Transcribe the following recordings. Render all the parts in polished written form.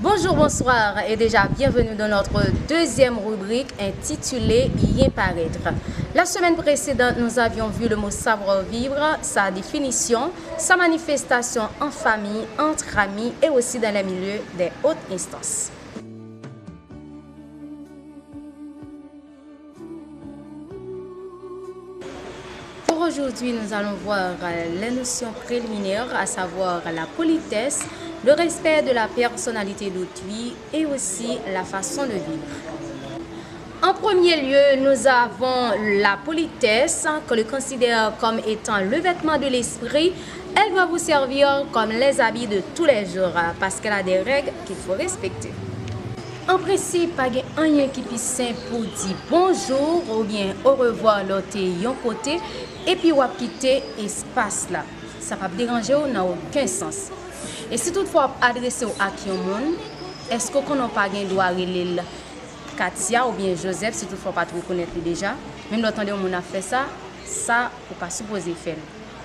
Bonjour, bonsoir et déjà bienvenue dans notre deuxième rubrique intitulée Yen paraître. La semaine précédente, nous avions vu le mot savoir-vivre, sa définition, sa manifestation en famille, entre amis et aussi dans les milieux des hautes instances. Pour aujourd'hui, nous allons voir les notions préliminaires, à savoir la politesse, le respect de la personnalité d'autrui et aussi la façon de vivre. En premier lieu, nous avons la politesse, que l'on considère comme étant le vêtement de l'esprit. Elle doit vous servir comme les habits de tous les jours parce qu'elle a des règles qu'il faut respecter. En principe, il n'y a rien qui est simple pour dire bonjour ou bien au revoir l'autre yon côté et puis on va quitter l'espace là. Ça va déranger ou n'a aucun sens. Et si toutefois adresser à qui on monde, est-ce qu'on n'a pas gain droit relire Katia ou bien Joseph si toutefois pas te reconnaître déjà, même l'entendre on a fait ça faut pas supposer faire.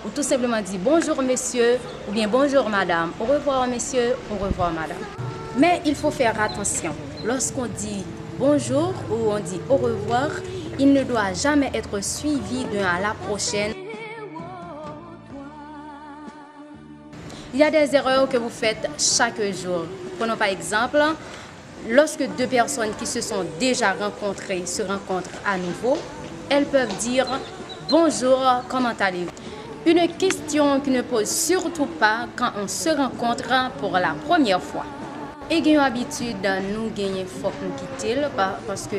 Ou tout simplement dire bonjour monsieur ou bien bonjour madame, au revoir monsieur, au revoir madame. Mais il faut faire attention. Lorsqu'on dit bonjour ou on dit au revoir, il ne doit jamais être suivi d'un à la prochaine. Il y a des erreurs que vous faites chaque jour. Prenons par exemple, lorsque deux personnes qui se sont déjà rencontrées se rencontrent à nouveau, elles peuvent dire bonjour, comment allez-vous? Une question qui ne pose surtout pas quand on se rencontre pour la première fois. Et gagnons habitude nous gagner faut nous quitter parce que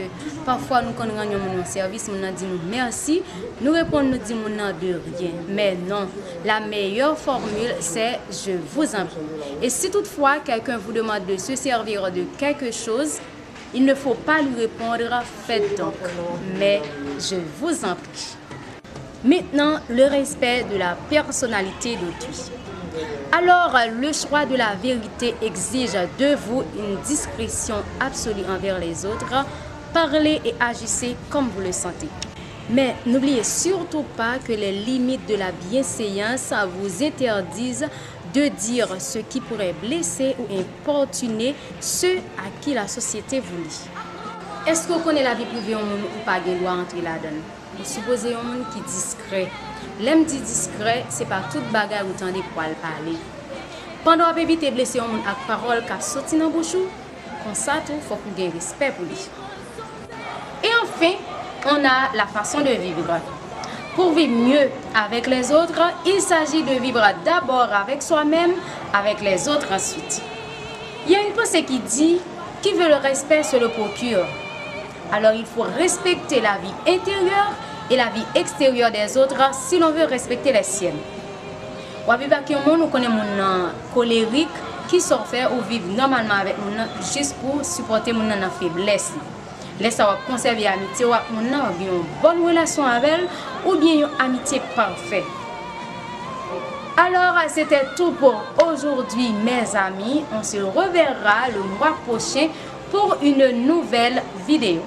parfois nous quand nous gagnons un service nous dit merci, nous répondons nous dit de rien. Mais non, la meilleure formule c'est je vous en prie. Et si toutefois quelqu'un vous demande de se servir de quelque chose, il ne faut pas lui répondre faites donc, mais je vous en prie. Maintenant, le respect de la personnalité d'autrui. Alors, le choix de la vérité exige de vous une discrétion absolue envers les autres. Parlez et agissez comme vous le sentez. Mais n'oubliez surtout pas que les limites de la bienséance vous interdisent de dire ce qui pourrait blesser ou importuner ceux à qui la société vous lie. Est-ce que vous connaissez la vie privée ou pas de loi entrer là-dedans? Vous supposez un monde qui est discret. L'aime dit discret, c'est pas toute bagarre ou tendez pour parler. Pendant que vous évitez de blesser un monde avec parole qui sorti dans bouche, comme ça, il faut que vous ayez respect pour lui. Et enfin, on a la façon de vivre. Pour vivre mieux avec les autres, il s'agit de vivre d'abord avec soi-même, avec les autres ensuite. Il y a une pensée qui dit qui veut le respect se le procure. Alors il faut respecter la vie intérieure et la vie extérieure des autres si l'on veut respecter les siennes. Ou vivre avec un monde, nous connaissons un colérique qui sort faire ou vivre normalement avec nous juste pour supporter mon faiblesse. Laissez vous conserver l'amitié ou une bonne relation avec elle ou bien une amitié parfaite. Alors c'était tout pour aujourd'hui mes amis. On se reverra le mois prochain pour une nouvelle vidéo.